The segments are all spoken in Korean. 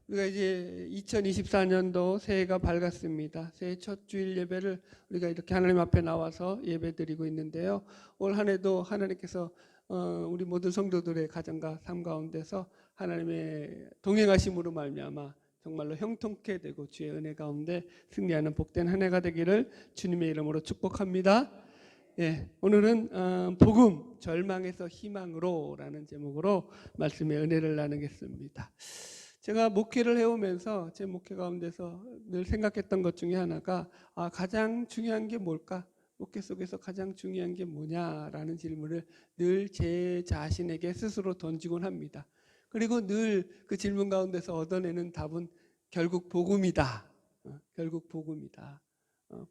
우리가 이제 2024년도 새해가 밝았습니다. 새해 첫 주일 예배를 우리가 이렇게 하나님 앞에 나와서 예배드리고 있는데요. 올 한 해도 하나님께서 우리 모든 성도들의 가정과 삶 가운데서 하나님의 동행하심으로 말미암아 정말로 형통케 되고 주의 은혜 가운데 승리하는 복된 한 해가 되기를 주님의 이름으로 축복합니다. 예, 오늘은 복음 절망에서 희망으로라는 제목으로 말씀의 은혜를 나누겠습니다. 제가 목회를 해오면서 제 목회 가운데서 늘 생각했던 것 중에 하나가 가장 중요한 게 뭘까? 목회 속에서 가장 중요한 게 뭐냐라는 질문을 늘 제 자신에게 스스로 던지곤 합니다. 그리고 늘 그 질문 가운데서 얻어내는 답은 결국 복음이다. 결국 복음이다.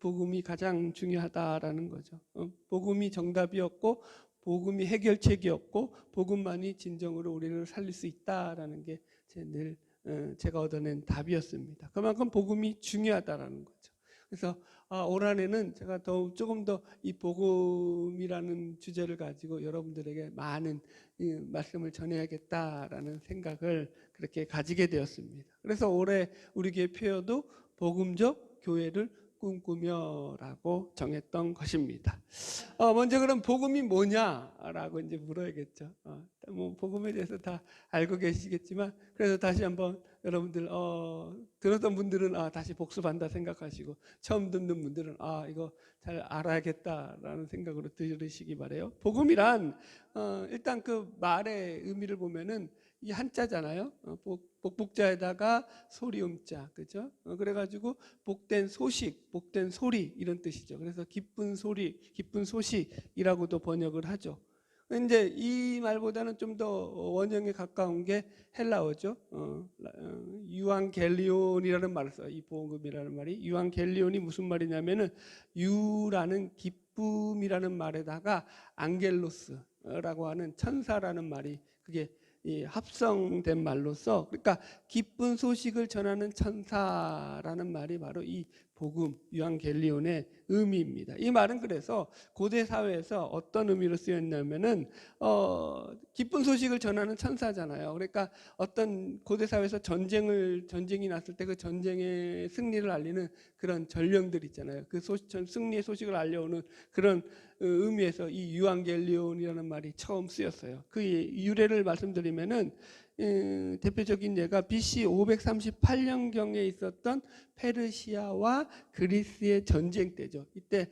복음이 가장 중요하다라는 거죠. 복음이 정답이었고 복음이 해결책이었고 복음만이 진정으로 우리를 살릴 수 있다라는 게 늘 제가 얻어낸 답이었습니다. 그만큼 복음이 중요하다라는 거죠. 그래서 올 한해는 제가 조금 더 이 복음이라는 주제를 가지고 여러분들에게 많은 말씀을 전해야겠다라는 생각을 그렇게 가지게 되었습니다. 그래서 올해 우리 교회 표어도 복음적 교회를 꿈꾸며라고 정했던 것입니다. 먼저 그럼 복음이 뭐냐라고 이제 물어야겠죠. 뭐 복음에 대해서 다 알고 계시겠지만 그래서 다시 한번 여러분들 들었던 분들은 다시 복습한다 생각하시고 처음 듣는 분들은 이거 잘 알아야겠다라는 생각으로 들으시기 바래요. 복음이란 일단 그 말의 의미를 보면은 이 한자잖아요. 복복자에다가 소리음자, 그죠? 그래가지고 복된 소식, 복된 소리 이런 뜻이죠. 그래서 기쁜 소리, 기쁜 소식이라고도 번역을 하죠. 이제 이 말보다는 좀 더 원형에 가까운 게 헬라어죠. 유앙겔리온이라는 말을 써요. 이 복음이라는 말이 유앙겔리온이 무슨 말이냐면은 유라는 기쁨이라는 말에다가 앙겔로스라고 하는 천사라는 말이 그게 합성된 말로서 그러니까 기쁜 소식을 전하는 천사라는 말이 바로 이 복음 유앙겔리온의 의미입니다. 이 말은 그래서 고대 사회에서 어떤 의미로 쓰였냐면은 기쁜 소식을 전하는 천사잖아요. 그러니까 어떤 고대 사회에서 전쟁이 났을 때 그 전쟁의 승리를 알리는 그런 전령들 있잖아요. 그 승리의 소식을 알려오는 그런 의미에서 이 유앙겔리온이라는 말이 처음 쓰였어요. 그 유래를 말씀드리면은 대표적인 예가 BC 538년경에 있었던 페르시아와 그리스의 전쟁 때죠. 이때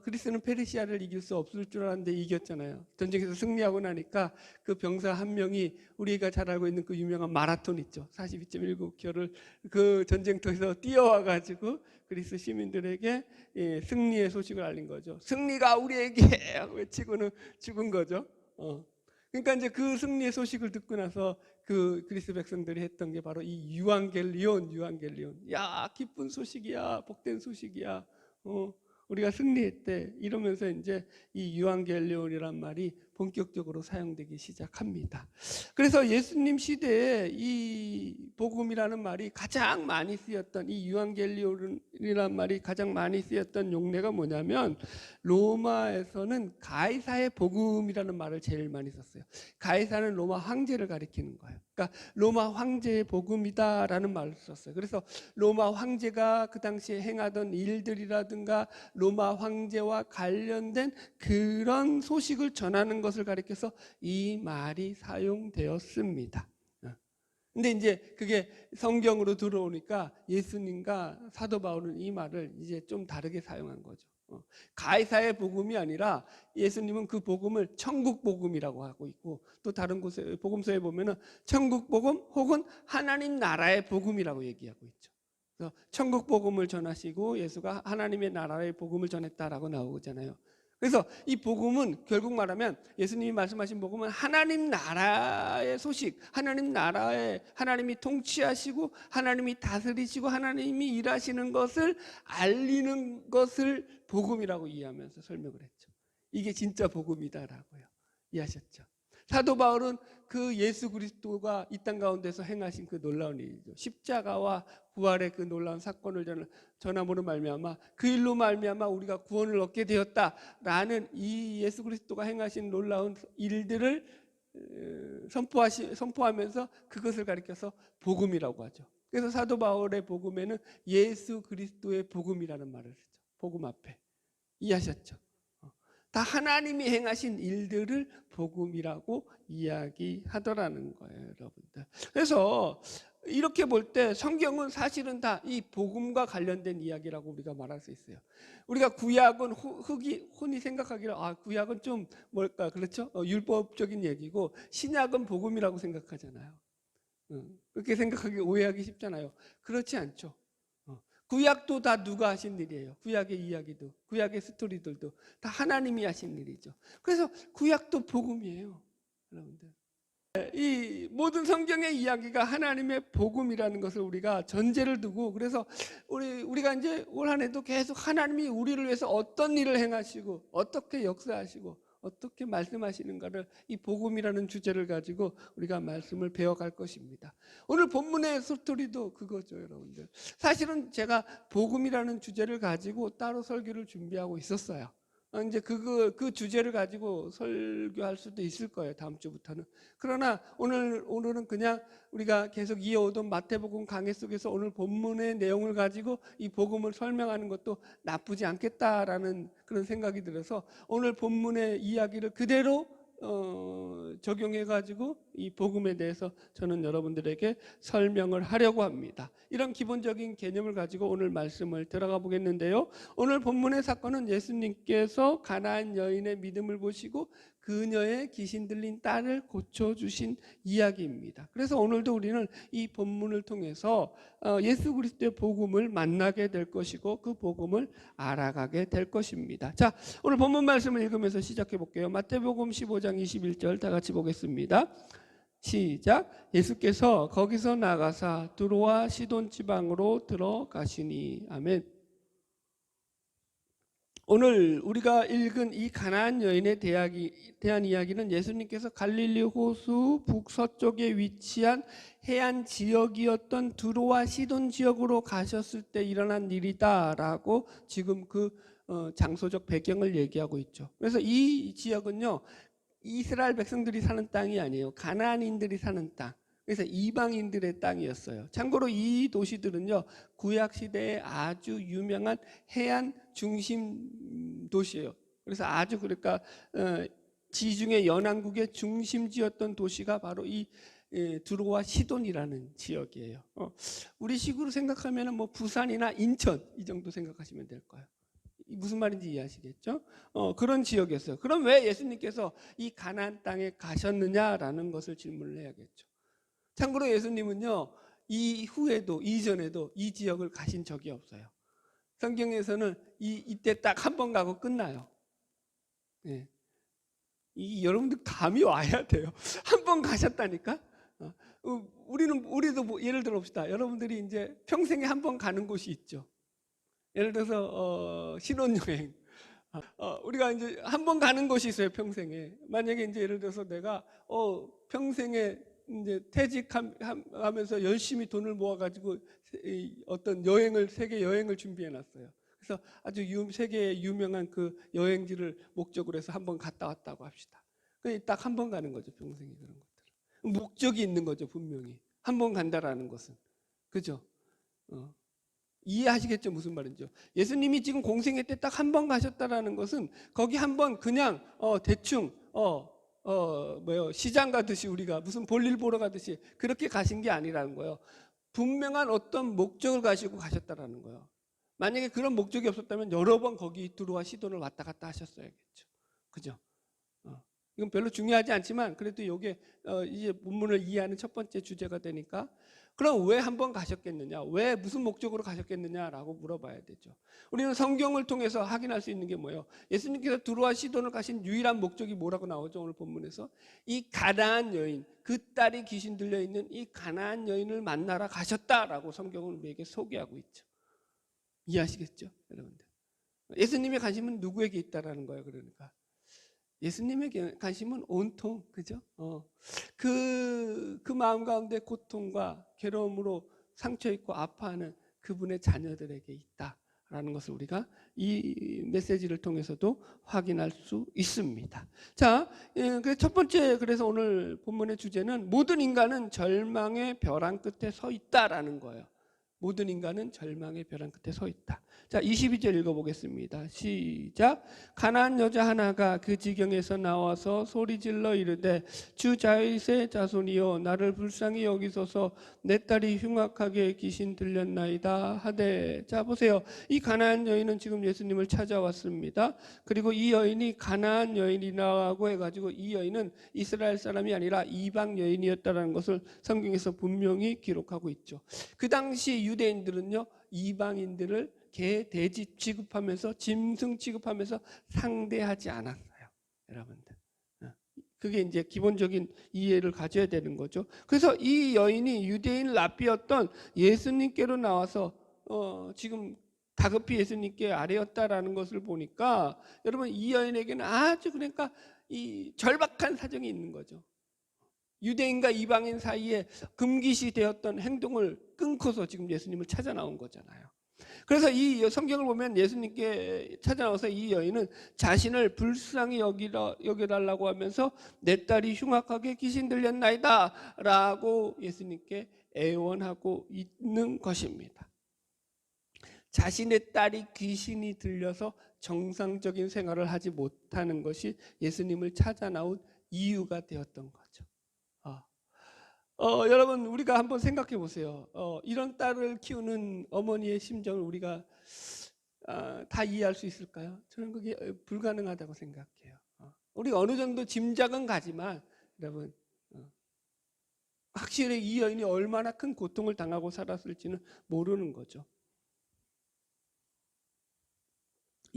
그리스는 페르시아를 이길 수 없을 줄 알았는데 이겼잖아요. 전쟁에서 승리하고 나니까 그 병사 한 명이 우리가 잘 알고 있는 그 유명한 마라톤 있죠. 42.19km를 그 전쟁터에서 뛰어와 가지고 그리스 시민들에게 승리의 소식을 알린 거죠. 승리가 우리에게 외치고는 죽은 거죠. 그러니까 이제 그 승리의 소식을 듣고 나서 그 그리스 백성들이 했던 게 바로 이 유앙겔리온. 야, 기쁜 소식이야, 복된 소식이야. 우리가 승리했대. 이러면서 이제 이 유앙겔리온이란 말이 본격적으로 사용되기 시작합니다. 그래서 예수님 시대에 이 복음이라는 말이 가장 많이 쓰였던 이 유앙겔리온이라는 말이 가장 많이 쓰였던 용례가 뭐냐면 로마에서는 가이사의 복음이라는 말을 제일 많이 썼어요. 가이사는 로마 황제를 가리키는 거예요. 그러니까 로마 황제의 복음이다라는 말을 썼어요. 그래서 로마 황제가 그 당시에 행하던 일들이라든가 로마 황제와 관련된 그런 소식을 전하는 것을 가리켜서 이 말이 사용되었습니다. 근데 이제 그게 성경으로 들어오니까 예수님과 사도 바울은 이 말을 이제 좀 다르게 사용한 거죠. 가이사의 복음이 아니라 예수님은 그 복음을 천국 복음이라고 하고 있고 또 다른 곳에 복음서에 보면은 천국 복음 혹은 하나님 나라의 복음이라고 얘기하고 있죠. 그래서 천국 복음을 전하시고 예수가 하나님의 나라의 복음을 전했다라고 나오잖아요. 그래서 이 복음은 결국 말하면 예수님이 말씀하신 복음은 하나님 나라의 소식, 하나님 나라에 하나님이 통치하시고 하나님이 다스리시고 하나님이 일하시는 것을 알리는 것을 복음이라고 이해하면서 설명을 했죠. 이게 진짜 복음이다라고요. 이해하셨죠? 사도 바울은 그 예수 그리스도가 이 땅 가운데서 행하신 그 놀라운 일이죠. 십자가와 부활의 그 놀라운 사건을 전함으로 말미암아 그 일로 말미암아 우리가 구원을 얻게 되었다라는 이 예수 그리스도가 행하신 놀라운 일들을 선포하면서 그것을 가리켜서 복음이라고 하죠. 그래서 사도 바울의 복음에는 예수 그리스도의 복음이라는 말을 쓰죠. 복음 앞에. 이해하셨죠? 다 하나님이 행하신 일들을 복음이라고 이야기하더라는 거예요, 여러분들. 그래서 이렇게 볼 때 성경은 사실은 다 이 복음과 관련된 이야기라고 우리가 말할 수 있어요. 우리가 구약은 흔히 생각하기를 구약은 좀 뭘까, 그렇죠? 율법적인 얘기고 신약은 복음이라고 생각하잖아요. 그렇게 생각하기 오해하기 쉽잖아요. 그렇지 않죠. 구약도 다 누가 하신 일이에요. 구약의 이야기도, 구약의 스토리들도 다 하나님이 하신 일이죠. 그래서 구약도 복음이에요, 여러분들. 이 모든 성경의 이야기가 하나님의 복음이라는 것을 우리가 전제를 두고, 그래서 우리가 이제 올 한 해도 계속 하나님이 우리를 위해서 어떤 일을 행하시고 어떻게 역사하시고 어떻게 말씀하시는가를 이 복음이라는 주제를 가지고 우리가 말씀을 배워갈 것입니다. 오늘 본문의 스토리도 그거죠, 여러분들. 사실은 제가 복음이라는 주제를 가지고 따로 설교를 준비하고 있었어요. 이제 그 주제를 가지고 설교할 수도 있을 거예요, 다음 주부터는. 그러나 오늘은 그냥 우리가 계속 이어오던 마태복음 강해 속에서 오늘 본문의 내용을 가지고 이 복음을 설명하는 것도 나쁘지 않겠다라는 그런 생각이 들어서 오늘 본문의 이야기를 그대로 적용해가지고 이 복음에 대해서 저는 여러분들에게 설명을 하려고 합니다. 이런 기본적인 개념을 가지고 오늘 말씀을 들어가 보겠는데요. 오늘 본문의 사건은 예수님께서 가나안 여인의 믿음을 보시고 그녀의 귀신 들린 딸을 고쳐주신 이야기입니다. 그래서 오늘도 우리는 이 본문을 통해서 예수 그리스도의 복음을 만나게 될 것이고 그 복음을 알아가게 될 것입니다. 자, 오늘 본문 말씀을 읽으면서 시작해 볼게요. 마태복음 15장 21절 다 같이 보겠습니다. 시작. 예수께서 거기서 나가사 두로와 시돈 지방으로 들어가시니. 아멘. 오늘 우리가 읽은 이 가나안 여인에 대한 이야기는 예수님께서 갈릴리 호수 북서쪽에 위치한 해안 지역이었던 두로와 시돈 지역으로 가셨을 때 일어난 일이다라고 지금 그 장소적 배경을 얘기하고 있죠. 그래서 이 지역은요, 이스라엘 백성들이 사는 땅이 아니에요. 가나안인들이 사는 땅. 그래서 이방인들의 땅이었어요. 참고로 이 도시들은요, 구약 시대에 아주 유명한 해안 중심 도시예요. 그래서 아주 그러니까 지중해 연안국의 중심지였던 도시가 바로 이 두로와 시돈이라는 지역이에요. 우리 식으로 생각하면 뭐 부산이나 인천 이 정도 생각하시면 될 거예요. 무슨 말인지 이해하시겠죠? 그런 지역이었어요. 그럼 왜 예수님께서 이 가나안 땅에 가셨느냐라는 것을 질문을 해야겠죠. 참고로 예수님은요, 이전에도 이 지역을 가신 적이 없어요. 성경에서는 이때 딱 한 번 가고 끝나요. 네. 여러분들 감이 와야 돼요. 한 번 가셨다니까. 우리도 뭐 예를 들어 봅시다. 여러분들이 이제 평생에 한 번 가는 곳이 있죠. 예를 들어서 신혼여행. 우리가 이제 한 번 가는 곳이 있어요, 평생에. 만약에 이제 예를 들어서 내가 평생에 이제 퇴직하면서 열심히 돈을 모아가지고 어떤 세계 여행을 준비해놨어요. 그래서 아주 세계의 유명한 그 여행지를 목적으로 해서 한번 갔다 왔다고 합시다. 딱 한 번 가는 거죠, 평생에. 그런 것들. 목적이 있는 거죠, 분명히. 한 번 간다라는 것은. 그죠? 이해하시겠죠, 무슨 말인지. 예수님이 지금 공생애 때 딱 한 번 가셨다라는 것은 거기 한 번 그냥 대충 시장 가듯이 우리가 무슨 볼일 보러 가듯이 그렇게 가신 게 아니라는 거예요. 분명한 어떤 목적을 가지고 가셨다라는 거예요. 만약에 그런 목적이 없었다면 여러 번 거기 두로와 시돈을 왔다 갔다 하셨어야겠죠. 그죠? 이건 별로 중요하지 않지만 그래도 이게 이제 본문을 이해하는 첫 번째 주제가 되니까, 그럼 왜 한 번 가셨겠느냐, 왜 무슨 목적으로 가셨겠느냐라고 물어봐야 되죠. 우리는 성경을 통해서 확인할 수 있는 게 뭐예요? 예수님께서 두로와 시돈을 가신 유일한 목적이 뭐라고 나오죠? 오늘 본문에서 이 가나안 여인, 그 딸이 귀신 들려 있는 이 가나안 여인을 만나러 가셨다라고 성경은 우리에게 소개하고 있죠. 이해하시겠죠, 여러분들? 예수님의 관심은 누구에게 있다라는 거예요. 그러니까 예수님의 관심은 온통, 그죠? 그 마음 가운데 고통과 괴로움으로 상처 있고 아파하는 그분의 자녀들에게 있다. 라는 것을 우리가 이 메시지를 통해서도 확인할 수 있습니다. 자, 첫 번째, 그래서 오늘 본문의 주제는 모든 인간은 절망의 벼랑 끝에 서 있다라는 거예요. 모든 인간은 절망의 벼랑 끝에 서 있다. 자, 22절 읽어보겠습니다. 시작. 가나안 여자 하나가 그 지경에서 나와서 소리질러 이르되 주 다윗의 자손이여 나를 불쌍히 여기소서 내 딸이 흉악하게 귀신 들렸나이다 하되. 자, 보세요. 이 가나안 여인은 지금 예수님을 찾아왔습니다. 그리고 이 여인이 가나안 여인이라고 해가지고 이 여인은 이스라엘 사람이 아니라 이방 여인이었다는 것을 성경에서 분명히 기록하고 있죠. 그 당시 유대인들은요, 이방인들을 개, 돼지 취급하면서, 짐승 취급하면서 상대하지 않았어요. 여러분들, 그게 이제 기본적인 이해를 가져야 되는 거죠. 그래서 이 여인이 유대인 랍비였던 예수님께로 나와서 지금 다급히 예수님께 아뢰었다라는 것을 보니까 여러분, 이 여인에게는 아주 그러니까 이 절박한 사정이 있는 거죠. 유대인과 이방인 사이에 금기시 되었던 행동을 끊고서 지금 예수님을 찾아 나온 거잖아요. 그래서 이 성경을 보면 예수님께 찾아 나와서 이 여인은 자신을 불쌍히 여겨달라고 하면서 내 딸이 흉악하게 귀신 들렸나이다 라고 예수님께 애원하고 있는 것입니다. 자신의 딸이 귀신이 들려서 정상적인 생활을 하지 못하는 것이 예수님을 찾아 나온 이유가 되었던 거죠. 여러분, 우리가 한번 생각해 보세요. 이런 딸을 키우는 어머니의 심정을 우리가 다 이해할 수 있을까요? 저는 그게 불가능하다고 생각해요. 우리가 어느 정도 짐작은 가지만 여러분, 확실히 이 여인이 얼마나 큰 고통을 당하고 살았을지는 모르는 거죠.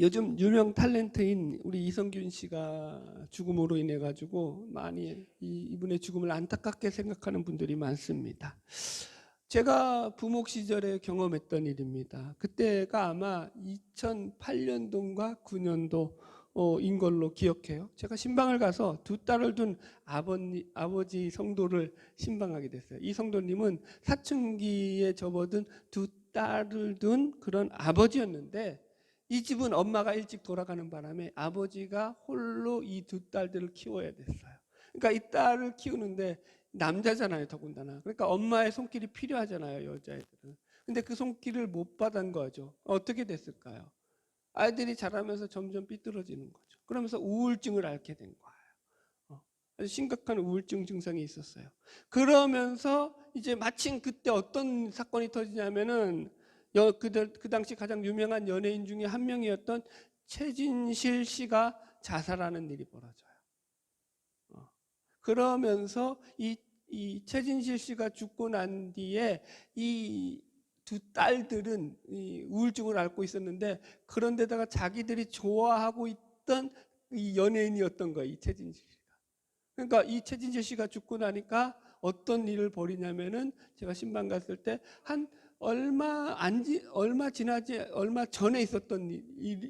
요즘 유명 탤런트인 우리 이성균 씨가 죽음으로 인해 가지고 많이 이분의 죽음을 안타깝게 생각하는 분들이 많습니다. 제가 부목 시절에 경험했던 일입니다. 그때가 아마 2008년도인가 9년도인 걸로 기억해요. 제가 신방을 가서 두 딸을 둔 아버지 성도를 신방하게 됐어요. 이 성도님은 사춘기에 접어든 두 딸을 둔 그런 아버지였는데, 이 집은 엄마가 일찍 돌아가는 바람에 아버지가 홀로 이 두 딸들을 키워야 됐어요. 그러니까 이 딸을 키우는데 남자잖아요, 더군다나. 그러니까 엄마의 손길이 필요하잖아요, 여자애들은. 근데 그 손길을 못 받은 거죠. 어떻게 됐을까요? 아이들이 자라면서 점점 삐뚤어지는 거죠. 그러면서 우울증을 앓게 된 거예요. 아주 심각한 우울증 증상이 있었어요. 그러면서 이제 마침 그때 어떤 사건이 터지냐면은 그 당시 가장 유명한 연예인 중에 한 명이었던 최진실 씨가 자살하는 일이 벌어져요. 그러면서 이 최진실 씨가 죽고 난 뒤에 이 두 딸들은 이 우울증을 앓고 있었는데, 그런데다가 자기들이 좋아하고 있던 이 연예인이었던 거예요, 이 최진실 씨가. 그러니까 이 최진실 씨가 죽고 나니까 어떤 일을 벌이냐면은, 제가 신방 갔을 때 한 얼마 전에 있었던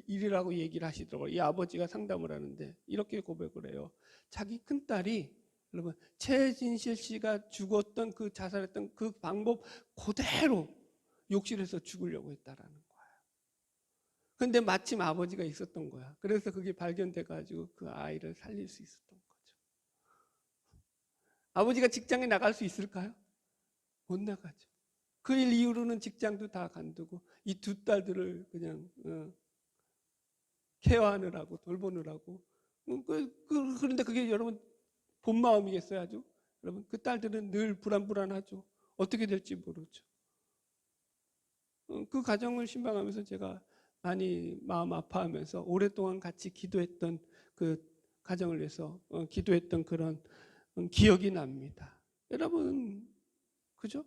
일이라고 얘기를 하시더라고요. 이 아버지가 상담을 하는데 이렇게 고백을 해요. 자기 큰딸이, 여러분, 최진실 씨가 죽었던 그 자살했던 그 방법 그대로 욕실에서 죽으려고 했다라는 거예요. 근데 마침 아버지가 있었던 거야. 그래서 그게 발견돼 가지고 그 아이를 살릴 수 있었던 거죠. 아버지가 직장에 나갈 수 있을까요? 못 나가죠. 그 일 이후로는 직장도 다 간두고 이 두 딸들을 그냥 케어하느라고, 돌보느라고. 그런데 그게 여러분 본 마음이겠어요, 아주? 여러분, 그 딸들은 늘 불안불안하죠. 어떻게 될지 모르죠. 그 가정을 신방하면서 제가 많이 마음 아파하면서 오랫동안 같이 기도했던 그 가정을 위해서 기도했던 그런 기억이 납니다. 여러분, 그죠?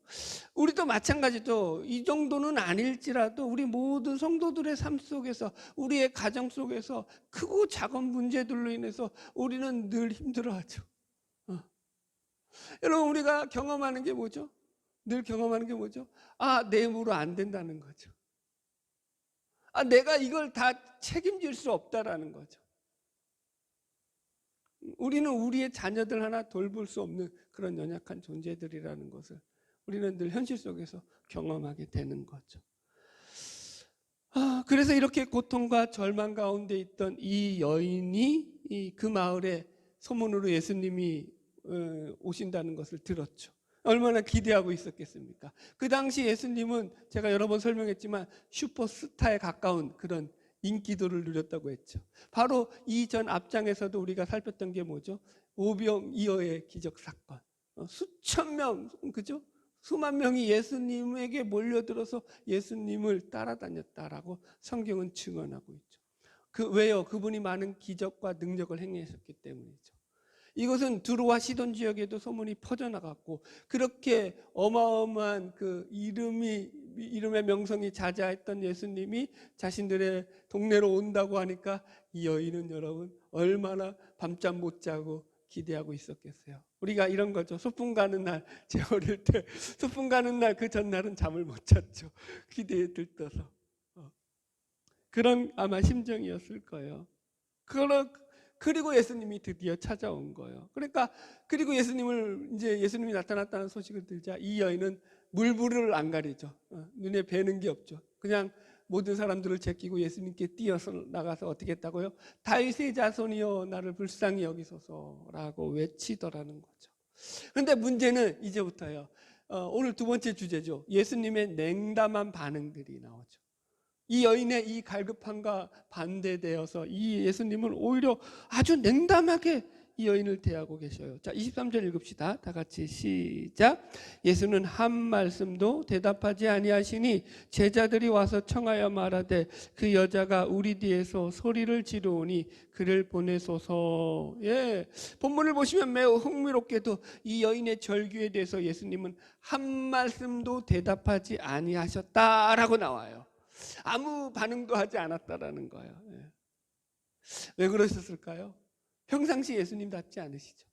우리도 마찬가지죠. 이 정도는 아닐지라도 우리 모든 성도들의 삶 속에서, 우리의 가정 속에서 크고 작은 문제들로 인해서 우리는 늘 힘들어하죠. 여러분, 우리가 경험하는 게 뭐죠? 늘 경험하는 게 뭐죠? 내 힘으로 안 된다는 거죠. 내가 이걸 다 책임질 수 없다라는 거죠. 우리는 우리의 자녀들 하나 돌볼 수 없는 그런 연약한 존재들이라는 것을 우리는 늘 현실 속에서 경험하게 되는 거죠. 그래서 이렇게 고통과 절망 가운데 있던 이 여인이 그 마을에 소문으로 예수님이 오신다는 것을 들었죠. 얼마나 기대하고 있었겠습니까? 그 당시 예수님은 제가 여러 번 설명했지만 슈퍼스타에 가까운 그런 인기도를 누렸다고 했죠. 바로 이전 앞장에서도 우리가 살폈던 게 뭐죠? 오병이어의 기적 사건. 수천 명, 그죠? 수만 명이 예수님에게 몰려들어서 예수님을 따라다녔다라고 성경은 증언하고 있죠. 왜요? 그분이 많은 기적과 능력을 행하셨기 때문이죠. 이것은 두로와 시돈 지역에도 소문이 퍼져나갔고, 그렇게 어마어마한 그 이름의 명성이 자자했던 예수님이 자신들의 동네로 온다고 하니까 이 여인은 여러분 얼마나 밤잠 못 자고 기대하고 있었겠어요. 우리가 이런 거죠. 소풍 가는 날, 제 어릴 때 소풍 가는 날 그 전날은 잠을 못 잤죠. 기대에 들떠서. 그런 아마 심정이었을 거예요. 그리고 예수님이 드디어 찾아온 거예요. 그리고 예수님이 나타났다는 소식을 들자 이 여인은 물불을 안 가리죠. 눈에 뵈는 게 없죠. 그냥 모든 사람들을 제끼고 예수님께 뛰어서 나가서 어떻게 했다고요? 다윗의 자손이여 나를 불쌍히 여기소서라고 외치더라는 거죠. 그런데 문제는 이제부터예요. 오늘 두 번째 주제죠. 예수님의 냉담한 반응들이 나오죠. 이 여인의 이 갈급함과 반대되어서 이 예수님은 오히려 아주 냉담하게 이 여인을 대하고 계셔요. 자, 23절 읽읍시다. 다 같이 시작. 예수는 한 말씀도 대답하지 아니하시니 제자들이 와서 청하여 말하되 그 여자가 우리 뒤에서 소리를 지르오니 그를 보내소서. 예, 본문을 보시면 매우 흥미롭게도 이 여인의 절규에 대해서 예수님은 한 말씀도 대답하지 아니하셨다라고 나와요. 아무 반응도 하지 않았다라는 거예요. 왜 그러셨을까요? 평상시 예수님답지 않으시죠.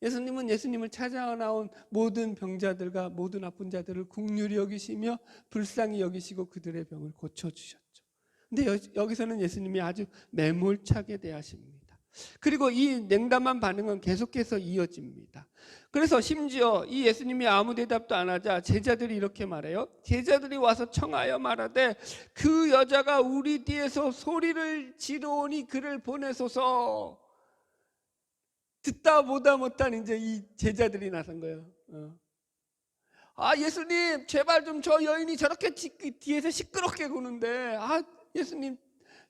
예수님은 예수님을 찾아 나온 모든 병자들과 모든 아픈 자들을 긍휼히 여기시며 불쌍히 여기시고 그들의 병을 고쳐주셨죠. 근데 여기서는 예수님이 아주 매몰차게 대하십니다. 그리고 이 냉담한 반응은 계속해서 이어집니다. 그래서 심지어 이 예수님이 아무 대답도 안 하자 제자들이 이렇게 말해요. 제자들이 와서 청하여 말하되 그 여자가 우리 뒤에서 소리를 지르오니 그를 보내소서. 듣다 보다 못한 이제 이 제자들이 나선 거예요. 예수님 제발 좀 저 여인이 저렇게 뒤에서 시끄럽게 구는데 예수님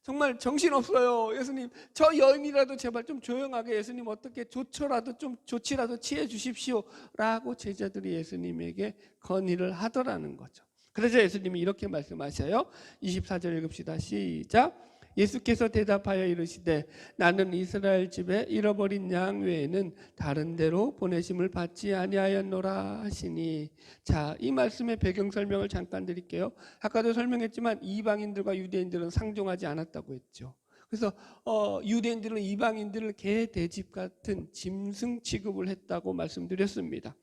정말 정신없어요. 예수님 저 여인이라도 제발 좀 조용하게 예수님 어떻게 조치라도 취해 주십시오 라고 제자들이 예수님에게 건의를 하더라는 거죠. 그래서 예수님이 이렇게 말씀하셔요. 24절 읽읍시다. 시작. 예수께서 대답하여 이르시되 나는 이스라엘 집에 잃어버린 양 외에는 다른 데로 보내심을 받지 아니하였노라 하시니. 자, 이 말씀의 배경 설명을 잠깐 드릴게요. 아까도 설명했지만 이방인들과 유대인들은 상종하지 않았다고 했죠. 그래서 유대인들은 이방인들을 개, 돼지 같은 짐승 취급을 했다고 말씀드렸습니다.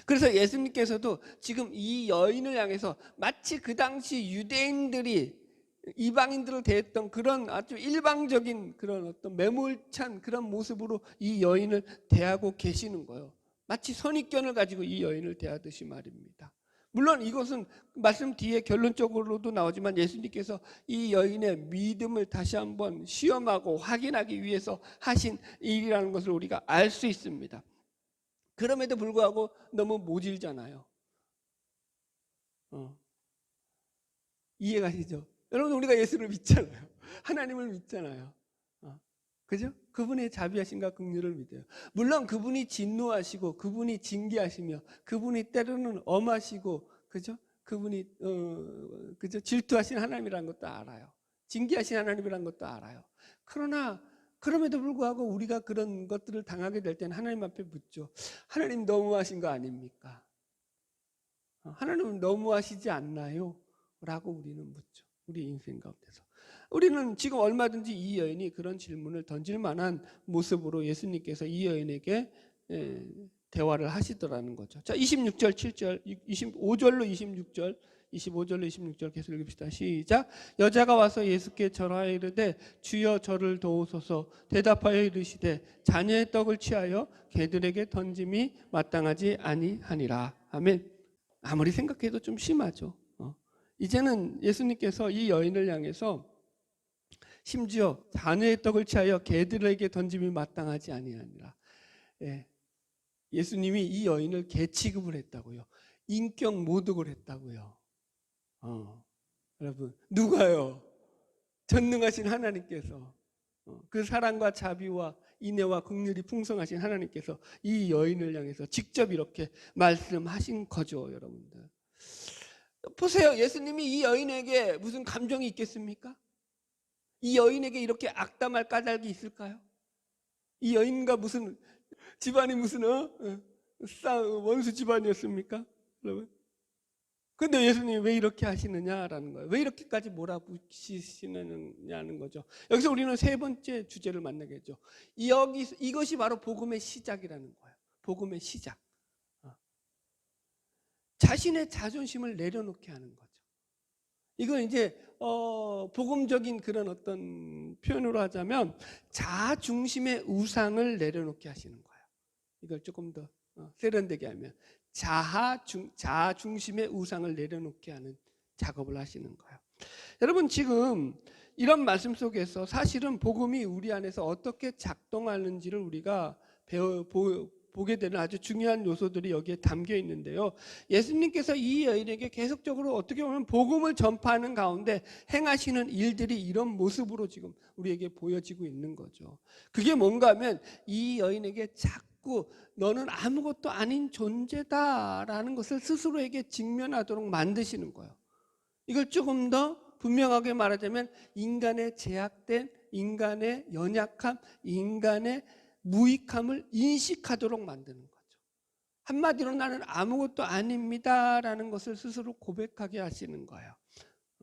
그래서 예수님께서도 지금 이 여인을 향해서 마치 그 당시 유대인들이 이방인들을 대했던 그런 아주 일방적인 그런 어떤 매몰찬 그런 모습으로 이 여인을 대하고 계시는 거예요. 마치 선입견을 가지고 이 여인을 대하듯이 말입니다. 물론 이것은 말씀 뒤에 결론적으로도 나오지만 예수님께서 이 여인의 믿음을 다시 한번 시험하고 확인하기 위해서 하신 일이라는 것을 우리가 알 수 있습니다. 그럼에도 불구하고 너무 모질잖아요. 이해가시죠? 여러분 우리가 예수를 믿잖아요. 하나님을 믿잖아요. 그죠? 그분의 자비하심과 긍휼을 믿어요. 물론 그분이 진노하시고 그분이 징계하시며 그분이 때로는 엄하시고 그죠? 그분이 그죠? 질투하신 하나님이라는 것도 알아요. 징계하신 하나님이라는 것도 알아요. 그러나 그럼에도 불구하고 우리가 그런 것들을 당하게 될 때는 하나님 앞에 묻죠. 하나님 너무하신 거 아닙니까? 하나님은 너무하시지 않나요? 라고 우리는 묻죠. 우리 인생 가운데서 우리는 지금 얼마든지 이 여인이 그런 질문을 던질 만한 모습으로 예수님께서 이 여인에게 대화를 하시더라는 거죠. 자, 26절 7절 25절로 26절 계속 읽읍시다. 시작. 여자가 와서 예수께 절하여 이르되 주여 저를 도우소서. 대답하여 이르시되 자녀의 떡을 취하여 개들에게 던짐이 마땅하지 아니하니라. 아멘. 아무리 생각해도 좀 심하죠. 이제는 예수님께서 이 여인을 향해서 심지어 자녀의 떡을 취하여 개들에게 던짐이 마땅하지 아니하니라. 예, 예수님이 이 여인을 개 취급을 했다고요. 인격 모독을 했다고요. 여러분, 누가요? 전능하신 하나님께서, 그 사랑과 자비와 인애와 긍휼이 풍성하신 하나님께서 이 여인을 향해서 직접 이렇게 말씀하신 거죠, 여러분들. 보세요. 예수님이 이 여인에게 무슨 감정이 있겠습니까? 이 여인에게 이렇게 악담할 까닭이 있을까요? 이 여인과 무슨 집안이 무슨 원수 집안이었습니까? 여러분. 근데 예수님이 왜 이렇게 하시느냐라는 거예요. 왜 이렇게까지 몰아붙이시느냐는 거죠. 여기서 우리는 세 번째 주제를 만나겠죠. 이것이 바로 복음의 시작이라는 거예요. 복음의 시작. 자신의 자존심을 내려놓게 하는 거죠. 이건 이제 복음적인 그런 어떤 표현으로 하자면 자중심의 우상을 내려놓게 하시는 거예요. 이걸 조금 더 세련되게 하면 자중심의 우상을 내려놓게 하는 작업을 하시는 거예요. 여러분, 지금 이런 말씀 속에서 사실은 복음이 우리 안에서 어떻게 작동하는지를 우리가 보게 되는 아주 중요한 요소들이 여기에 담겨 있는데요. 예수님께서 이 여인에게 계속적으로 어떻게 보면 복음을 전파하는 가운데 행하시는 일들이 이런 모습으로 지금 우리에게 보여지고 있는 거죠. 그게 뭔가 하면 이 여인에게 자꾸 너는 아무것도 아닌 존재다라는 것을 스스로에게 직면하도록 만드시는 거예요. 이걸 조금 더 분명하게 말하자면 인간의 제약된, 인간의 연약함, 인간의 무익함을 인식하도록 만드는 거죠. 한마디로 나는 아무것도 아닙니다라는 것을 스스로 고백하게 하시는 거예요.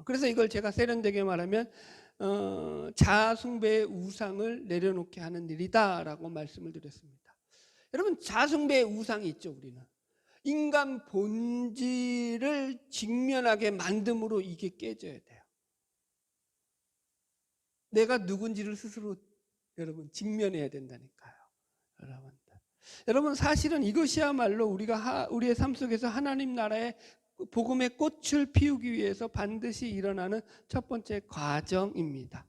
그래서 이걸 제가 세련되게 말하면 자아숭배의 우상을 내려놓게 하는 일이다라고 말씀을 드렸습니다. 여러분, 자아숭배의 우상이 있죠. 우리는 인간 본질을 직면하게 만듦으로 이게 깨져야 돼요. 내가 누군지를 스스로 여러분 직면해야 된다니까요. 여러분, 사실은 이것이야말로 우리가 우리의 삶 속에서 하나님 나라의 복음의 꽃을 피우기 위해서 반드시 일어나는 첫 번째 과정입니다.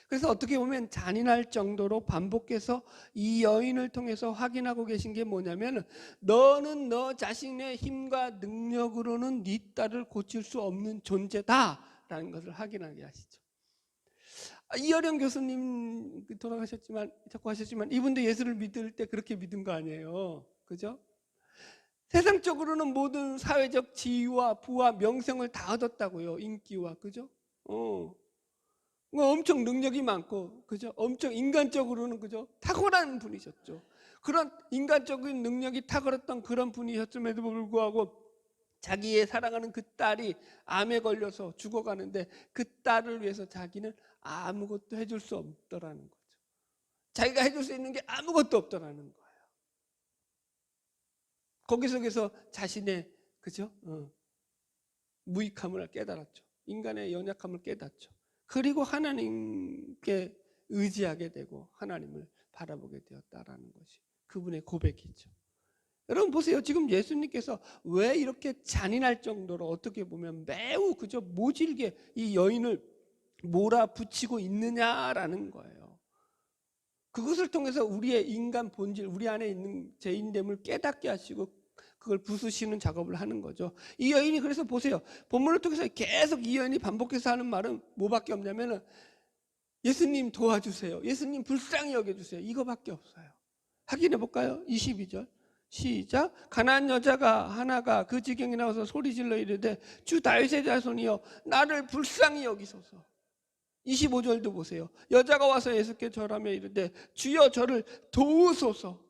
그래서 어떻게 보면 잔인할 정도로 반복해서 이 여인을 통해서 확인하고 계신 게 뭐냐면, 너는 너 자신의 힘과 능력으로는 네 딸을 고칠 수 없는 존재다라는 것을 확인하게 하시죠. 이어령 교수님 돌아가셨지만 자꾸 하셨지만 이분도 예수를 믿을 때 그렇게 믿은 거 아니에요. 그죠? 세상적으로는 모든 사회적 지위와 부와 명성을 다 얻었다고요. 인기와. 그죠? 엄청 능력이 많고, 그죠? 엄청 인간적으로는, 그죠? 탁월한 분이셨죠. 그런 인간적인 능력이 탁월했던 그런 분이셨음에도 불구하고 자기의 사랑하는 그 딸이 암에 걸려서 죽어가는데 그 딸을 위해서 자기는 아무것도 해줄 수 없더라는 거죠. 자기가 해줄 수 있는 게 아무것도 없더라는 거예요. 거기 속에서 자신의, 그죠? 무익함을 깨달았죠. 인간의 연약함을 깨닫죠. 그리고 하나님께 의지하게 되고 하나님을 바라보게 되었다라는 것이 그분의 고백이죠. 여러분 보세요. 지금 예수님께서 왜 이렇게 잔인할 정도로 어떻게 보면 매우 그저 모질게 이 여인을 몰아붙이고 있느냐라는 거예요. 그것을 통해서 우리의 인간 본질, 우리 안에 있는 죄인됨을 깨닫게 하시고 그걸 부수시는 작업을 하는 거죠. 이 여인이, 그래서 보세요. 본문을 통해서 계속 이 여인이 반복해서 하는 말은 뭐밖에 없냐면은 예수님 도와주세요. 예수님 불쌍히 여겨주세요. 이거밖에 없어요. 확인해 볼까요? 22절 시작. 가난한 여자가 하나가 그 지경에 나와서 소리질러 이르되 주 다윗의 자손이여 나를 불쌍히 여기소서. 25절도 보세요. 여자가 와서 예수께 절하며 이르되 주여 저를 도우소서.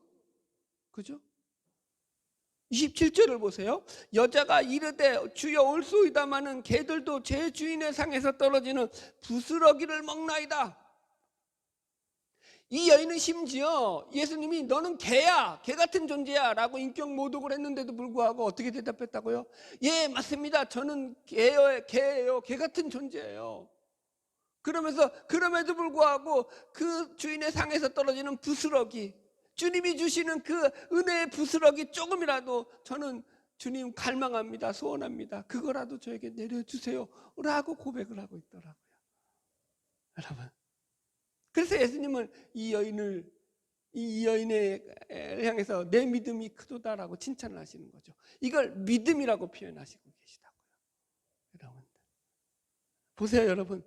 그죠? 27절을 보세요. 여자가 이르되 주여 올소이다마는 개들도 제 주인의 상에서 떨어지는 부스러기를 먹나이다. 이 여인은 심지어 예수님이 너는 개야, 개 같은 존재야 라고 인격 모독을 했는데도 불구하고 어떻게 대답했다고요? 예, 맞습니다. 저는 개예요, 개 같은 존재예요. 그러면서 그럼에도 불구하고 그 주인의 상에서 떨어지는 부스러기, 주님이 주시는 그 은혜의 부스러기 조금이라도 저는 주님 갈망합니다. 소원합니다. 그거라도 저에게 내려주세요 라고 고백을 하고 있더라고요. 여러분, 그래서 예수님은 이 여인에 향해서 내 믿음이 크도다라고 칭찬을 하시는 거죠. 이걸 믿음이라고 표현하시고 계시다고요. 여러분, 보세요. 여러분,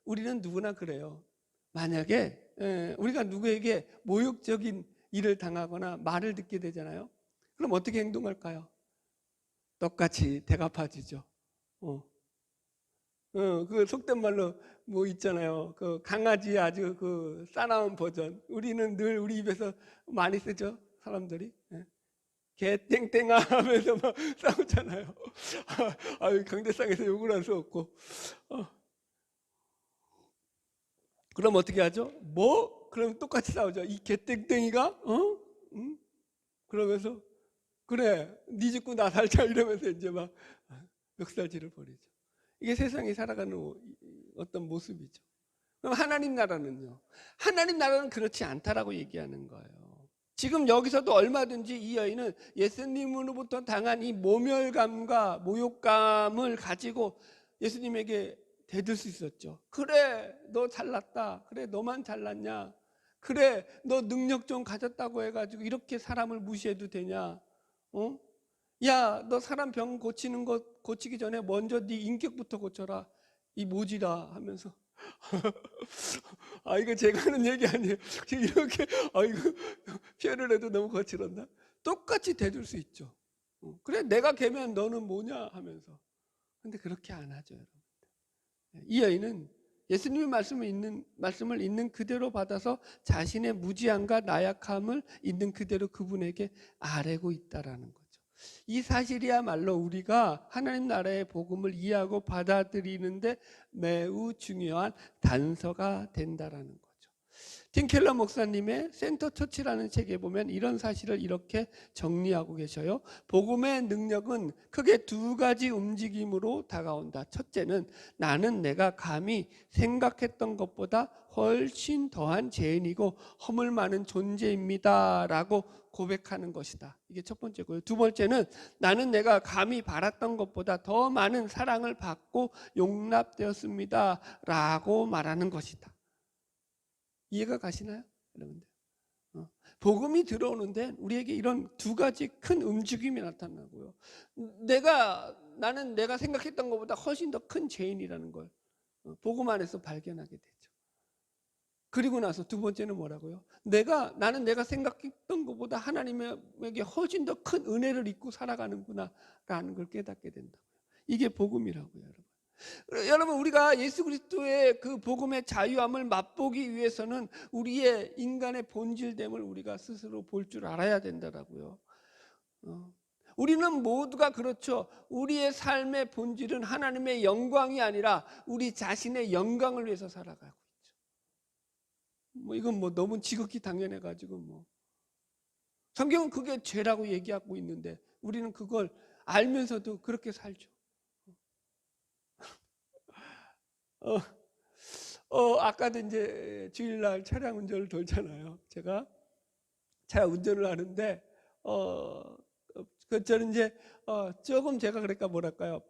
우리는 누구나 그래요. 만약에 우리가 누구에게 모욕적인 일을 당하거나 말을 듣게 되잖아요. 그럼 어떻게 행동할까요? 똑같이 대갚아주죠. 그 속된 말로 뭐 있잖아요. 그 강아지 아주 그 싸나운 버전. 우리는 늘 우리 입에서 많이 쓰죠. 사람들이. 개 땡땡아 하면서 막 싸우잖아요. 아유, 강대상에서 욕을 할 수 없고. 그럼 어떻게 하죠? 뭐? 그럼 똑같이 싸우죠. 이 개 땡땡이가? 응? 그러면서 그래, 네 죽고 나 살자 이러면서 이제 막 멱살질을 벌이죠. 이게 세상이 살아가는 어떤 모습이죠. 그럼 하나님 나라는요? 하나님 나라는 그렇지 않다라고 얘기하는 거예요. 지금 여기서도 얼마든지 이 여인은 예수님으로부터 당한 이 모멸감과 모욕감을 가지고 예수님에게 대들 수 있었죠. 그래, 너 잘났다. 그래, 너만 잘났냐. 그래, 너 능력 좀 가졌다고 해가지고 이렇게 사람을 무시해도 되냐. 야, 너 사람 병 고치는 거 고치기 전에 먼저 네 인격부터 고쳐라. 이 모지라 하면서 아, 이거 제가 하는 얘기 아니에요. 이렇게 이거 표현을 해도 너무 거칠었나? 똑같이 대들 수 있죠. 그래, 내가 개면 너는 뭐냐 하면서. 근데 그렇게 안 하죠, 여러분. 이 여인은 예수님의 말씀을 있는 그대로 받아서 자신의 무지함과 나약함을 있는 그대로 그분에게 아뢰고 있다라는 거죠. 이 사실이야말로 우리가 하나님 나라의 복음을 이해하고 받아들이는데 매우 중요한 단서가 된다라는 거죠. 팀 켈러 목사님의 센터 처치라는 책에 보면 이런 사실을 이렇게 정리하고 계셔요. 복음의 능력은 크게 두 가지 움직임으로 다가온다. 첫째는 나는 내가 감히 생각했던 것보다 훨씬 더한 죄인이고 허물 많은 존재입니다 라고 고백하는 것이다. 이게 첫 번째고요. 두 번째는 나는 내가 감히 바랐던 것보다 더 많은 사랑을 받고 용납되었습니다 라고 말하는 것이다. 이해가 가시나요? 여러분들? 복음이 들어오는데 우리에게 이런 두 가지 큰 움직임이 나타나고요. 나는 내가 생각했던 것보다 훨씬 더 큰 죄인이라는 걸 복음 안에서 발견하게 되죠. 그리고 나서 두 번째는 뭐라고요? 나는 내가 생각했던 것보다 하나님에게 훨씬 더 큰 은혜를 입고 살아가는구나 라는 걸 깨닫게 된다고요. 이게 복음이라고요, 여러분. 여러분, 우리가 예수 그리스도의 그 복음의 자유함을 맛보기 위해서는 우리의 인간의 본질됨을 우리가 스스로 볼 줄 알아야 된다라고요. 우리는 모두가 그렇죠. 우리의 삶의 본질은 하나님의 영광이 아니라 우리 자신의 영광을 위해서 살아가고 있죠. 이건 너무 지극히 당연해가지고 성경은 그게 죄라고 얘기하고 있는데 우리는 그걸 알면서도 그렇게 살죠. 아까도 이제 주일날 차량 운전을 돌잖아요. 제가 차 운전을 하는데 저는 이제 조금 제가 그럴까 뭐랄까요,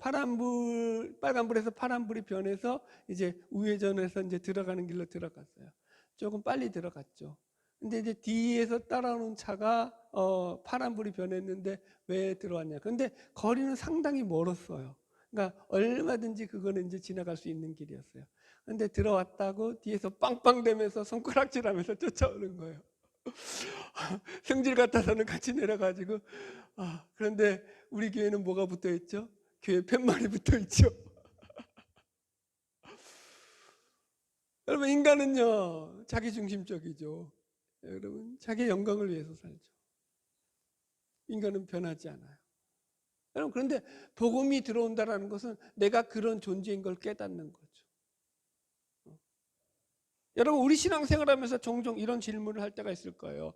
빨간불에서 파란불이 변해서 이제 우회전해서 이제 들어가는 길로 들어갔어요. 조금 빨리 들어갔죠. 근데 이제 뒤에서 따라오는 차가 파란불이 변했는데 왜 들어왔냐? 근데 거리는 상당히 멀었어요. 그러니까 얼마든지 그거는 이제 지나갈 수 있는 길이었어요. 근데 들어왔다고 뒤에서 빵빵대면서 손가락질하면서 쫓아오는 거예요. 성질 같아서는 같이 내려가지고 그런데 우리 교회는 뭐가 붙어있죠? 교회 팻말이 붙어있죠. 여러분, 인간은요 자기중심적이죠. 여러분, 자기 영광을 위해서 살죠. 인간은 변하지 않아요. 여러분, 그런데 복음이 들어온다는 것은 내가 그런 존재인 걸 깨닫는 거죠. 여러분, 우리 신앙생활하면서 종종 이런 질문을 할 때가 있을 거예요.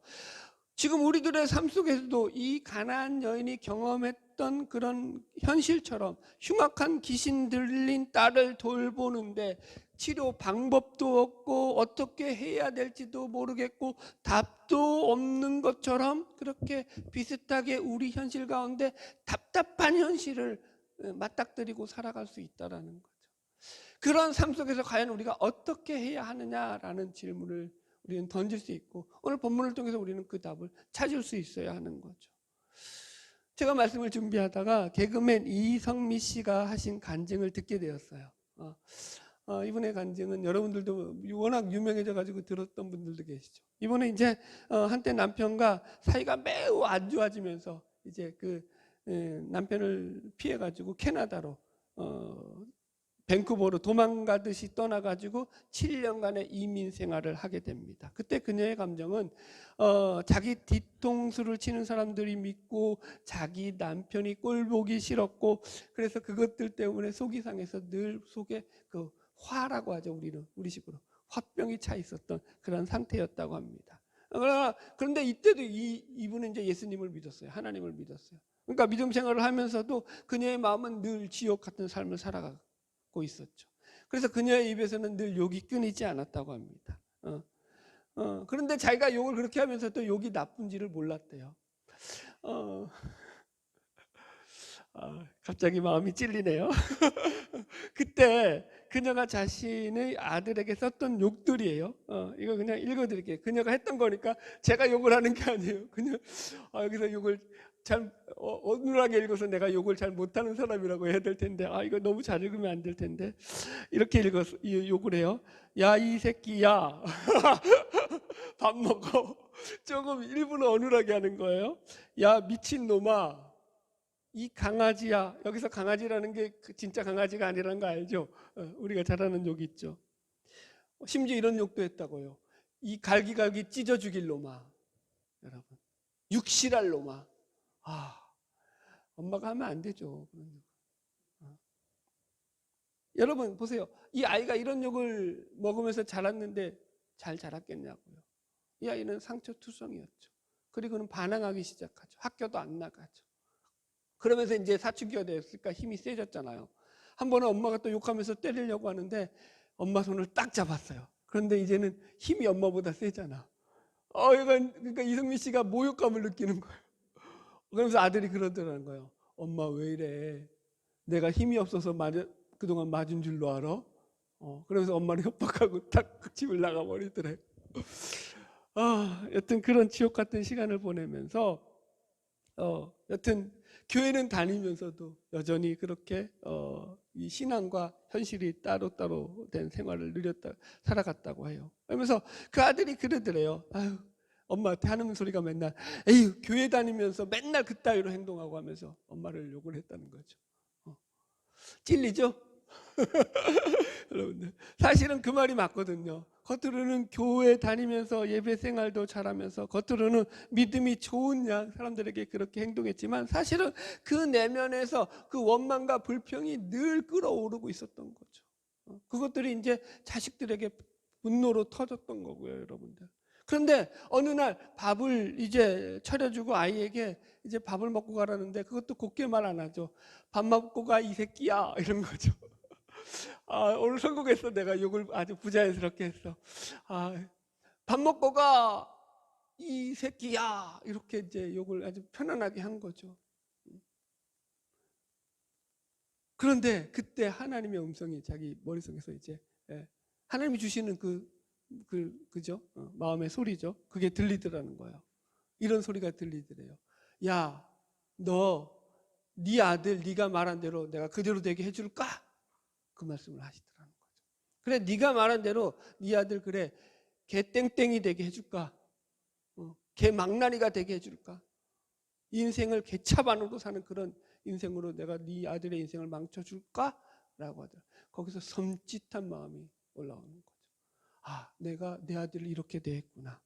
지금 우리들의 삶 속에서도 이 가나안 여인이 경험했던 그런 현실처럼 흉악한 귀신 들린 딸을 돌보는데 치료 방법도 없고 어떻게 해야 될지도 모르겠고 답도 없는 것처럼 그렇게 비슷하게 우리 현실 가운데 답답한 현실을 맞닥뜨리고 살아갈 수 있다라는 거죠. 그런 삶 속에서 과연 우리가 어떻게 해야 하느냐라는 질문을 우리는 던질 수 있고 오늘 본문을 통해서 우리는 그 답을 찾을 수 있어야 하는 거죠. 제가 말씀을 준비하다가 개그맨 이성미 씨가 하신 간증을 듣게 되었어요. 이분의 간증은 여러분들도 워낙 유명해져 가지고 들었던 분들도 계시죠. 이번에 이제 한때 남편과 사이가 매우 안 좋아지면서 이제 그 남편을 피해 가지고 캐나다로 밴쿠버로 도망가듯이 떠나가지고 7년간의 이민 생활을 하게 됩니다. 그때 그녀의 감정은 자기 뒤통수를 치는 사람들이 믿고 자기 남편이 꼴 보기 싫었고 그래서 그것들 때문에 속이 상해서 늘 속에 그 화라고 하죠. 우리 식으로 화병이 차 있었던 그런 상태였다고 합니다. 그런데 이때도 이분은 이제 예수님을 믿었어요. 하나님을 믿었어요. 그러니까 믿음 생활을 하면서도 그녀의 마음은 늘 지옥 같은 삶을 살아가고 있었죠. 그래서 그녀의 입에서는 늘 욕이 끊이지 않았다고 합니다. 그런데 자기가 욕을 그렇게 하면서도 욕이 나쁜지를 몰랐대요. 갑자기 마음이 찔리네요. 그때 그녀가 자신의 아들에게 썼던 욕들이에요. 이거 그냥 읽어드릴게요. 그녀가 했던 거니까 제가 욕을 하는 게 아니에요. 그냥 여기서 욕을 잘 어눌하게 읽어서 내가 욕을 잘 못하는 사람이라고 해야 될 텐데 이거 너무 잘 읽으면 안 될 텐데 이렇게 욕을 해요. 야 이 새끼야 밥 먹어. 조금 일부러 어눌하게 하는 거예요. 야 미친놈아 이 강아지야. 여기서 강아지라는 게 진짜 강아지가 아니라는 거 알죠? 우리가 잘 아는 욕이 있죠. 심지어 이런 욕도 했다고요. 이 갈기갈기 찢어 죽일 놈아. 여러분 육실할 놈아. 엄마가 하면 안 되죠. 여러분 보세요. 이 아이가 이런 욕을 먹으면서 자랐는데 잘 자랐겠냐고요. 이 아이는 상처투성이었죠. 그리고는 반항하기 시작하죠. 학교도 안 나가죠. 그러면서 이제 사춘기가 됐으니까 힘이 세졌잖아요. 한 번은 엄마가 또 욕하면서 때리려고 하는데 엄마 손을 딱 잡았어요. 그런데 이제는 힘이 엄마보다 세잖아. 그러니까 이성민 씨가 모욕감을 느끼는 거예요. 그러면서 아들이 그러더라는 거예요. 엄마 왜 이래? 내가 힘이 없어서 그동안 맞은 줄로 알아? 그러면서 엄마를 협박하고 딱 집을 나가버리더래요. 여튼 그런 지옥 같은 시간을 보내면서 여튼 교회는 다니면서도 여전히 그렇게 이 신앙과 현실이 따로따로 된 생활을 살아갔다고 해요. 그러면서 그 아들이 그러더래요. 엄마한테 하는 소리가 맨날 에휴 교회 다니면서 맨날 그따위로 행동하고 하면서 엄마를 욕을 했다는 거죠. 찔리죠? 여러분들 사실은 그 말이 맞거든요. 겉으로는 교회 다니면서 예배 생활도 잘하면서 겉으로는 믿음이 좋은 양 사람들에게 그렇게 행동했지만 사실은 그 내면에서 그 원망과 불평이 늘 끌어오르고 있었던 거죠. 그것들이 이제 자식들에게 분노로 터졌던 거고요, 여러분들. 그런데 어느 날 밥을 이제 차려주고 아이에게 이제 밥을 먹고 가라는데 그것도 곱게 말 안 하죠. 밥 먹고 가 이 새끼야 이런 거죠. 오늘 성공했어. 내가 욕을 아주 부자연스럽게 했어. 밥 먹고 가 이 새끼야 이렇게 이제 욕을 아주 편안하게 한 거죠. 그런데 그때 하나님의 음성이 자기 머릿속에서 이제 하나님이 주시는 그죠? 마음의 소리죠. 그게 들리더라는 거예요. 이런 소리가 들리더래요. 야, 네 아들 네가 말한 대로 내가 그대로 되게 해줄까? 그 말씀을 하시더라는 거죠. 그래, 네가 말한 대로 네 아들 그래 개 땡땡이 되게 해줄까? 개 망나니가 되게 해줄까? 인생을 개차반으로 사는 그런 인생으로 내가 네 아들의 인생을 망쳐줄까? 라고 하더라. 거기서 섬찟한 마음이 올라오는 거죠. 내가 내 아들을 이렇게 대했구나.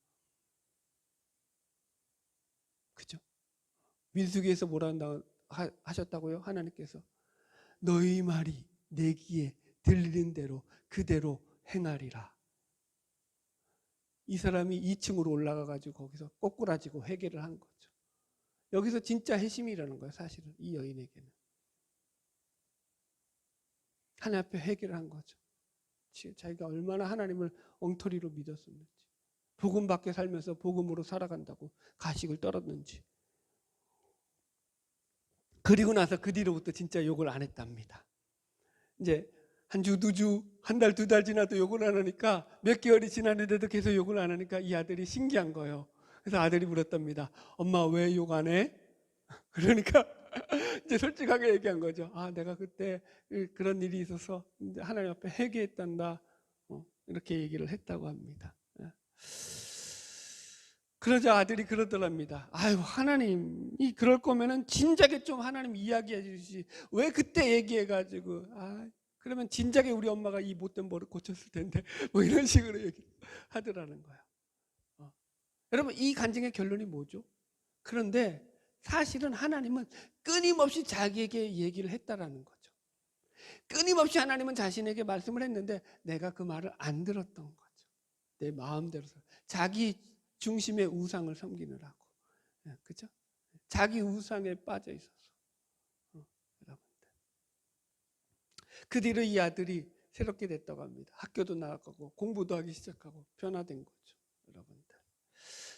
그죠? 민수기에서 뭐라 하셨다고요? 하나님께서 너희 말이 내 귀에 들리는 대로 그대로 행하리라. 이 사람이 2층으로 올라가 가지고 거기서 꼬꾸라지고 회개를 한 거죠. 여기서 진짜 회심이라는 거예요. 사실은 이 여인에게는 하나님 앞에 회개를 한 거죠. 자기가 얼마나 하나님을 엉터리로 믿었었는지, 복음 밖에 살면서 복음으로 살아간다고 가식을 떨었는지. 그리고 나서 그 뒤로부터 진짜 욕을 안 했답니다. 이제 한 주, 두 주, 한 달, 두 달 지나도 욕을 안 하니까, 몇 개월이 지났는데도 계속 욕을 안 하니까 이 아들이 신기한 거예요. 그래서 아들이 물었답니다. 엄마 왜 욕 안 해? 그러니까 이제 솔직하게 얘기한 거죠. 아, 내가 그때 그런 일이 있어서 하나님 앞에 회개했단다. 이렇게 얘기를 했다고 합니다. 그러자 아들이 그러더랍니다. 아유, 하나님이 그럴 거면은 진작에 좀 하나님 이야기해 주시지. 왜 그때 얘기해가지고, 그러면 진작에 우리 엄마가 이 못된 버릇 고쳤을 텐데, 뭐 이런 식으로 얘기하더라는 거예요. 여러분, 이 간증의 결론이 뭐죠? 그런데 사실은 하나님은 끊임없이 자기에게 얘기를 했다라는 거죠. 끊임없이 하나님은 자신에게 말씀을 했는데 내가 그 말을 안 들었던 거죠. 내 마음대로 자기 중심의 우상을 섬기느라고. 그죠? 자기 우상에 빠져 있어서. 여러분들. 그 뒤로 이 아들이 새롭게 됐다고 합니다. 학교도 나가고 공부도 하기 시작하고 변화된 거죠. 여러분들.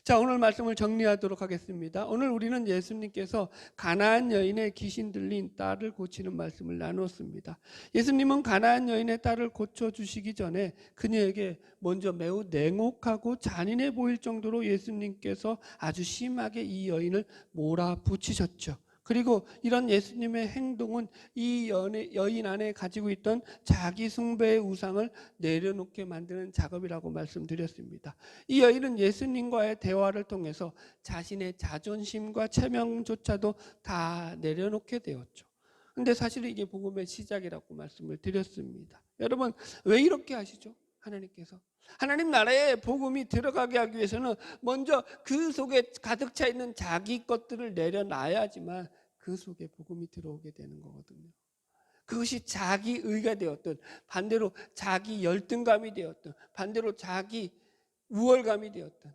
자, 오늘 말씀을 정리하도록 하겠습니다. 오늘 우리는 예수님께서 가나안 여인의 귀신 들린 딸을 고치는 말씀을 나눴습니다. 예수님은 가나안 여인의 딸을 고쳐주시기 전에 그녀에게 먼저 매우 냉혹하고 잔인해 보일 정도로 예수님께서 아주 심하게 이 여인을 몰아붙이셨죠. 그리고 이런 예수님의 행동은 이 여인 안에 가지고 있던 자기 숭배의 우상을 내려놓게 만드는 작업이라고 말씀드렸습니다. 이 여인은 예수님과의 대화를 통해서 자신의 자존심과 체면조차도 다 내려놓게 되었죠. 근데 사실은 이게 복음의 시작이라고 말씀을 드렸습니다. 여러분, 왜 이렇게 하시죠? 하나님께서 하나님 나라에 복음이 들어가게 하기 위해서는 먼저 그 속에 가득 차 있는 자기 것들을 내려놔야지만 그 속에 복음이 들어오게 되는 거거든요. 그것이 자기 의가 되었든 반대로 자기 열등감이 되었든 반대로 자기 우월감이 되었든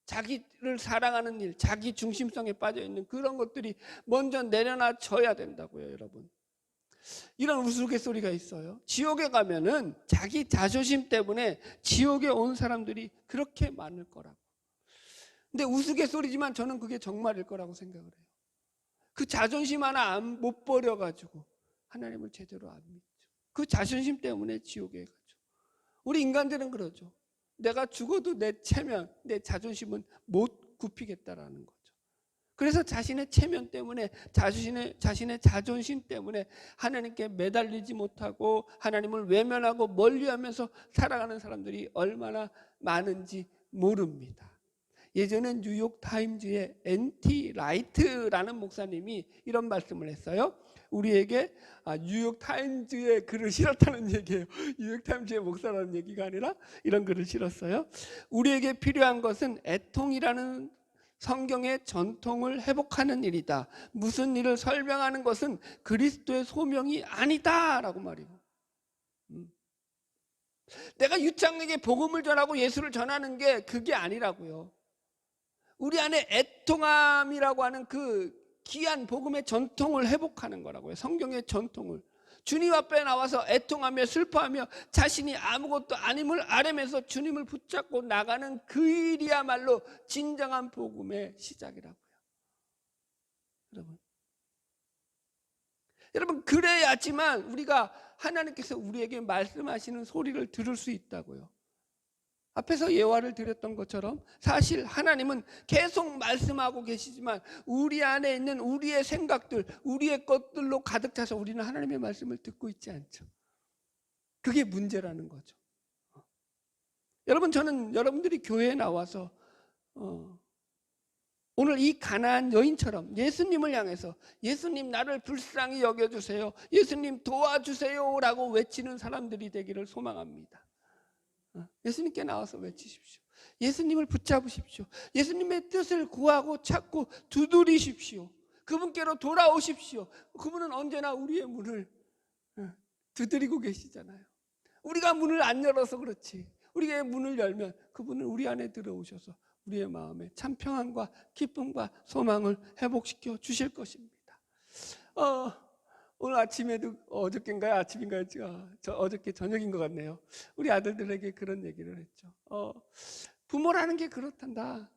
자기를 사랑하는 일, 자기 중심성에 빠져 있는 그런 것들이 먼저 내려놔져야 된다고요, 여러분. 이런 우스갯소리가 있어요. 지옥에 가면은 자기 자존심 때문에 지옥에 온 사람들이 그렇게 많을 거라고. 근데 우스갯소리지만 저는 그게 정말일 거라고 생각을 해요. 그 자존심 하나 못 버려가지고 하나님을 제대로 안 믿죠. 그 자존심 때문에 지옥에 가죠. 우리 인간들은 그러죠. 내가 죽어도 내 체면, 내 자존심은 못 굽히겠다라는 거죠. 그래서 자신의 체면 때문에 자신의 자존심 때문에 하나님께 매달리지 못하고 하나님을 외면하고 멀리하면서 살아가는 사람들이 얼마나 많은지 모릅니다. 예전에 뉴욕 타임즈의 NT 라이트라는 목사님이 이런 말씀을 했어요. 우리에게 뉴욕 타임즈의 글을 실었다는 얘기예요. 뉴욕 타임즈의 목사라는 얘기가 아니라 이런 글을 실었어요. 우리에게 필요한 것은 애통이라는 성경의 전통을 회복하는 일이다. 무슨 일을 설명하는 것은 그리스도의 소명이 아니다 라고 말해요. 내가 유창에게 복음을 전하고 예수를 전하는 게 그게 아니라고요. 우리 안에 애통함이라고 하는 그 귀한 복음의 전통을 회복하는 거라고요. 성경의 전통을. 주님 앞에 나와서 애통하며 슬퍼하며 자신이 아무것도 아님을 아뢰면서 주님을 붙잡고 나가는 그 일이야말로 진정한 복음의 시작이라고요. 여러분 그래야지만 우리가 하나님께서 우리에게 말씀하시는 소리를 들을 수 있다고요. 앞에서 예화를 드렸던 것처럼 사실 하나님은 계속 말씀하고 계시지만 우리 안에 있는 우리의 생각들, 우리의 것들로 가득 차서 우리는 하나님의 말씀을 듣고 있지 않죠. 그게 문제라는 거죠. 여러분 저는 여러분들이 교회에 나와서 오늘 이 가나안 여인처럼 예수님을 향해서 예수님 나를 불쌍히 여겨주세요, 예수님 도와주세요 라고 외치는 사람들이 되기를 소망합니다. 예수님께 나와서 외치십시오. 예수님을 붙잡으십시오. 예수님의 뜻을 구하고 찾고 두드리십시오. 그분께로 돌아오십시오. 그분은 언제나 우리의 문을 두드리고 계시잖아요. 우리가 문을 안 열어서 그렇지 우리의 문을 열면 그분은 우리 안에 들어오셔서 우리의 마음에 참 평안과 기쁨과 소망을 회복시켜 주실 것입니다. 오늘 아침에도 어저께인가요? 아침인가요? 어저께 저녁인 것 같네요. 우리 아들들에게 그런 얘기를 했죠. 부모라는 게 그렇단다.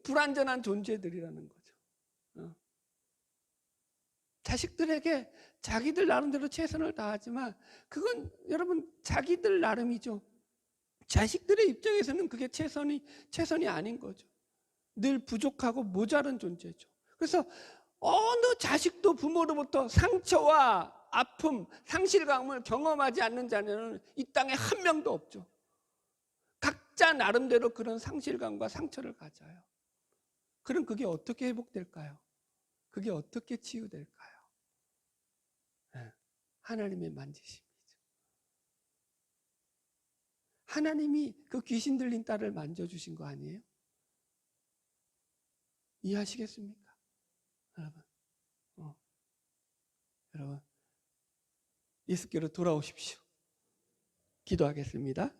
불완전한 존재들이라는 거죠. 자식들에게 자기들 나름대로 최선을 다하지만 그건 여러분 자기들 나름이죠. 자식들의 입장에서는 그게 최선이 아닌 거죠. 늘 부족하고 모자른 존재죠. 그래서 어느 자식도 부모로부터 상처와 아픔, 상실감을 경험하지 않는 자녀는 이 땅에 한 명도 없죠. 각자 나름대로 그런 상실감과 상처를 가져요. 그럼 그게 어떻게 회복될까요? 그게 어떻게 치유될까요? 하나님의 만지심이죠. 하나님이 그 귀신 들린 딸을 만져주신 거 아니에요? 이해하시겠습니까? 여러분, 예수께로 돌아오십시오. 기도하겠습니다.